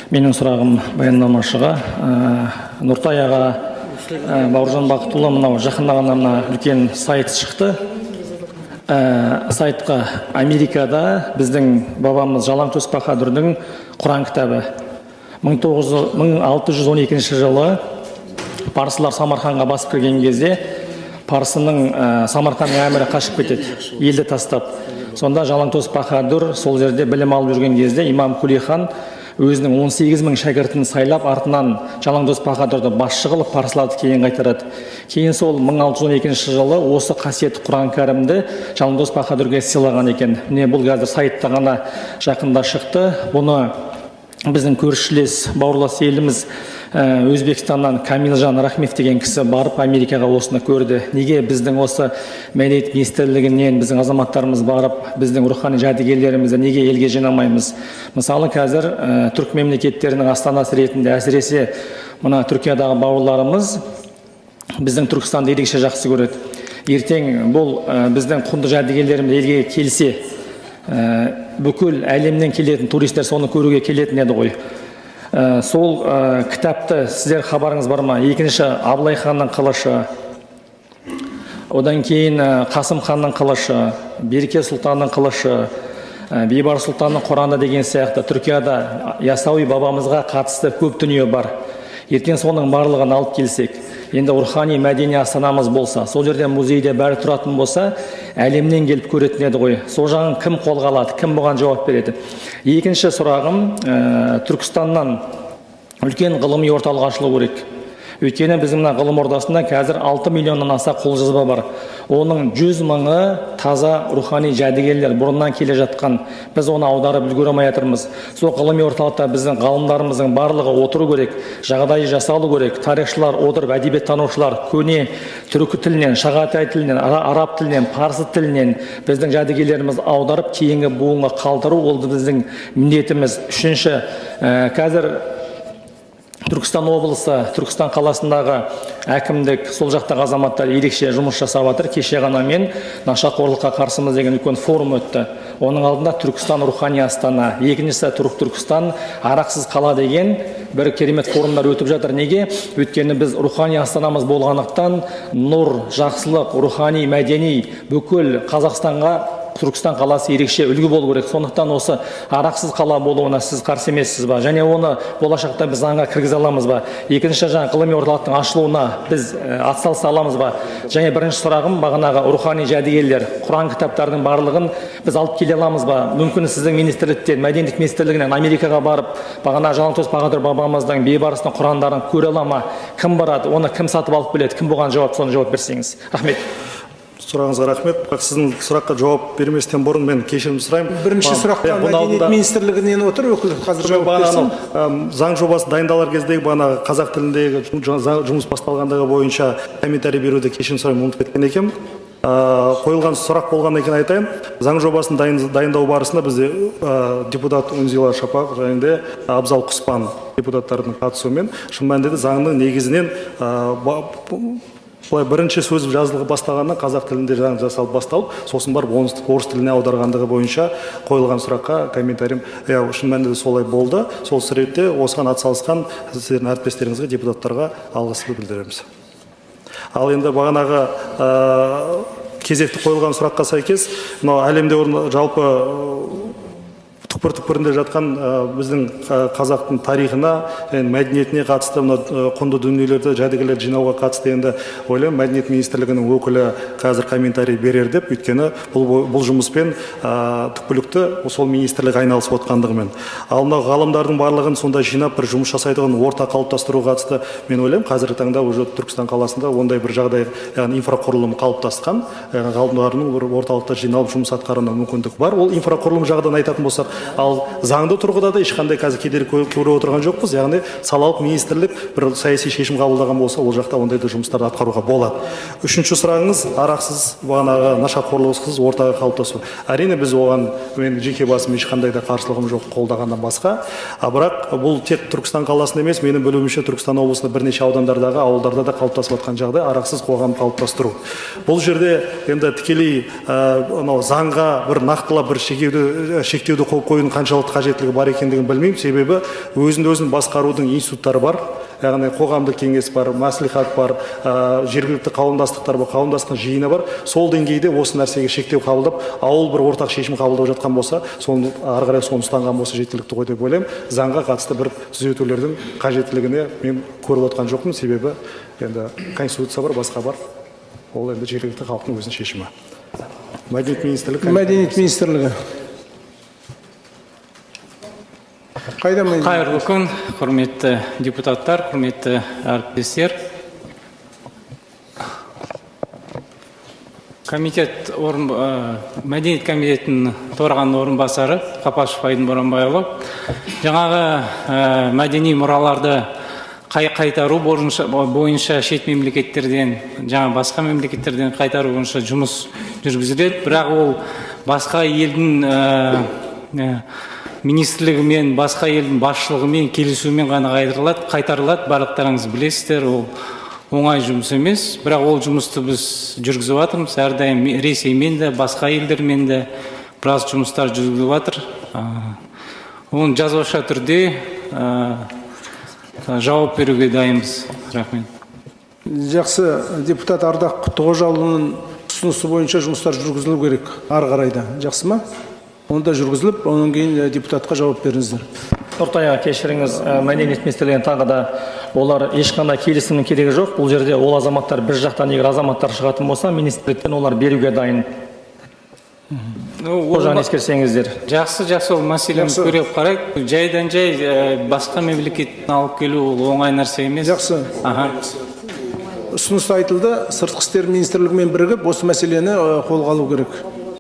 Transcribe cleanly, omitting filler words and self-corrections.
Менің сұрағым баяндамашыға. Нұртай аға, Бауыржан Бақытұлы, мынау жақында ғана мына үлкен сайт шықты. Сайтқа Америкада біздің бабамыз Жалаңтөс Баһадүрдің Құран кітабы 1612 жылы парсылар Самарқанға басып кірген кезде парсының Самарқанның әмірі қашып кетеді, елді тастап. Сонда Жалаңтөс Баһадүр сол жерде білім алып жүрген кезде имам Күлей хан өзінің 18.000 шәкіртін сайлап, артынан Жалаңтөс Баһадүрді басшы қылып, парсыларды кейін қайтарады. Кейін сол 1612 жылы осы қасиетті Құран кәрімді Жалаңтөс Баһадүрге сыйлаған екен. Міне бұл қазір сайтта ғана жақында шықты. Бұны біздің көршілес бауырлас еліміз Өзбекстаннан Камилжан Рахмет деген кісі барып Америкаға осыны көрді. Неге біздің осы мәдениет министрлігінен біздің азаматтарымыз барып, біздің рухани жәдігерлерімізді неге елге жинамаймыз? Мысалы, қазір түрік мемлекеттерінің астанасы ретінде, әсіресе мына Түркиядағы бауырларымыз біздің Түркістанды ерекше жақсы көреді. Ертең бұл біздің құнды жәдігерлеріміз елге келсе, бүкіл әлемнен келетін туристер соны көруге келетін еді ғой. Сол кітапты сіздер хабарыңыз бар ма? Екінші Абылай ханның қылышы, одан кейін Қасым ханның қылышы, Берке сұлтанның қылышы, Бейбарыс сұлтанның Құраны деген сияқты Түркияда Ясауи бабамызға қатысты көп дүние бар. Ертең соның барлығын алып келсек, енді рухани мәдени астанамыз болса, сол жерде музейде бәрі тұратын болса, әлемнен келіп көретін еді ғой. Сол жағын кім қолға алады, кім бұған жауап береді? Екінші сұрағым, Түркістаннан үлкен ғылыми орталық ашылу керек. Өйткені біздің ғылым ордасында қазір 6 миллионнан аса қолжазба бар. Оның 100 мыңы таза рухани жәдігерлер, бұрыннан келе жатқан. Біз оны аударып үлгере алмай жатырмыз. Сол ғылыми орталықта біздің ғалымдарымыздың барлығы отыру керек, жағдайы жасалу керек. Тарихшылар отырып, әдебиеттанушылар көне түркі тілінен, шағатай тілінен, араб тілінен, парсы тілінен біздің жәдігерлеріміз аударып, кейінгі буынға қалдыру ол біздің міндетіміз. Үшінші, қазір Түркістан облысы, Түркістан қаласындағы әкімдік, сол жақтағы азаматтар ерекше жұмыс жасап жатыр. Кеше ғана мен нашақорлыққа қарсымыз деген үлкен форум өтті. Оның алдында Түркістан рухани астана, екіншісі Түркістан арақсыз қала деген бір керемет форумдар өтіп жатыр. Неге? Өйткені біз рухани астанамыз болғандықтан нұр, жақсылық, рухани, мәдени бүкіл Қазақстанға Түркістан қаласы ерекше үлгі болу керек. Сондықтан осы арақсыз қала болуына сіз қарсы емессіз ба? Және оны болашақта біз заңға кіргізе аламыз ба? Екінші, ғылыми орталықтың ашылуына біз атсалыса аламыз ба? Және бірінші сұрағым, бағанағы рухани жәдігерлер, Құран кітаптарының барлығын біз алып келе аламыз ба? Мүмкін сіздің министрліктен, мәдениет министрлігінен Америкаға барып, бағана Жалаңтөс Баһадүр бабамыздың бейбарыстың Құрандарын көре ала ма? Кім барады? Оны кім сатып алып келеді? Кім бұған соны жауап берсеңіз? Рахмет. Сұрағыңызға рахмет. Сіздің сұраққа жауап берместен бұрын мен кешірім сұраймын. Бірінші сұраққа мәдениет министрлігінен отыр, өкіл қазір жауап берсін. Заң жобасы дайындалар кездегі бағана қазақ тіліндегі жұмыс басталғандығы бойынша комментарий беруді кешірім сұраймын, ұмытып кеткен екенмін. Қойылған сұрақ болғаннан кейін айтайын. Заң жобасын дайындау барысында бізде депутат Үнзила Шапақ және Абзал Құспан депутаттардың қатысуымен шын мәнінде заңның негізінен бірінші сөз жазылғы бастағаннан қазақ тілінде жасалып басталып, сосын барып орыс тіліне аударғандығы бойынша қойылған сұраққа комментарием, шын мәнінде солай болды. Сол себепте осыған атсалысқан сіздердің әріптестеріңізге, депутаттарға алғысымды білдіреміз. Ал енді бағанағы кезекті қойылған сұраққа сәйкес, әлемде жалпы түкпір-түкпірінде жатқан біздің қазақтың тарихына, мәдениетіне қатысты құнды дүниелерді, жәдігерлерді жинауға қатысты енді ойлаймын, мәдениет министрлігінің өкілі қазір комментарий берер деп, өйткені бұл жұмыспен түпкілікті сол министрлік айналысып отқандығымен. Ал мынау ғалымдардың барлығын сонда жинап бір жұмыс жасайтын орта қалыптастыруға қатысты мен ойлаймын, қазіргі таңда уже Түркістан қаласында ондай бір жағдай, инфрақұрылым қалыптасқан, ғалымдардың бір орталықта жиналып жұмыс атқаруына мүмкіндік бар. Ол инфрақұрылым жағынан айтатын болсақ, ал заңды тұрғыда да ешқандай қазір кедергі көріп отырған жоқпыз. Яғни салалық министрлік бір саяси шешім қабылдаған болса, ол жақта ондай да жұмыстарды атқаруға болады. Үшінші сұрағыңыз арақсыз, бағанағы нашақорлықсыз ортаға қалыптасу. Әрине біз оған мен жеке басым ешқандай да қарсылығым жоқ, қолдағаннан басқа. Бірақ бұл тек Түркістан қаласында емес, менің білуімше Түркістан облысында бірнеше аудандардағы, ауылдарда да қалыптасып жатқан жағдай арақсыз қоғам қалыптастыру. Бұл жерде енді тікелей заңға бір нақтылап бір шектеуді қойып қоюдың қаншалықты қажеттілігі бар екендігін білмеймін, себебі өзін басқарудың институттары бар, яғни қоғамдық кеңес бар, мәслихат бар, жергілікті қауымдастықтар бар, қауымдастықтың жиыны бар. Сол деңгейде осы нәрсеге шектеу қабылдап, ауыл бір ортақ шешім қабылдап жатқан болса, соны ары қарай соны ұстанған болса жеткілікті ғой деп ойлаймын. Заңға қатысты бір түзетулердің қажеттілігіне мен көріп отқан жоқпын, себебі енді конституция бар, басқа бар. Ол енді жергілікті халықтың өзінің шешімі. Мәдениет министрлігі. Қайырлы күн, құрметті депутаттар, құрметті әріптестер. Мәдениет комитетінің төрағаның орынбасары Қапашев Айдын Боранбайұлы жаңағы мәдени мұраларды қайтару бойынша шет мемлекеттерден, жаңа басқа мемлекеттерден қайтару бойынша жұмыс жүргізіледі, бірақ ол басқа елдің министрлігімен, басқа елдің басшылығымен келісумен ғана қайтарылады. Барлықтарыңыз білесіздер, ол оңай жұмыс емес, бірақ ол жұмысты біз жүргізіп жатырмыз. Әрдайым Ресеймен де, басқа елдермен де біраз жұмыстар жүргізіп жатыр. Оны жазбаша түрде жауап беруге дайынбыз. Рахмет. Жақсы, депутат Ардақ Құттықожаұлының ұсынысы бойынша жұмыстар жүргізілу керек ары қарайда. Жақсы ма? Онда жүргізіліп, онан кейін депутатқа жауап беріңіздер. Нұртайға кешіріңіз, мәдениет министрлігінен тағы да олар ешқандай келісімнің керегі жоқ. Бұл жерде ол азаматтар бір жақтан егер азаматтар шығатын болса, министрліктен олар беруге дайын. Ол жағын ескерсеңіздер. Жақсы, ол мәселені көріп қарайық. Жайдан жай басқа мемлекеттен алып келу ол оңай нәрсе емес. Жақсы. Ұсыныс айтылды, сыртқы істер министрлігімен бірігіп осы мәселені қолға алу керек.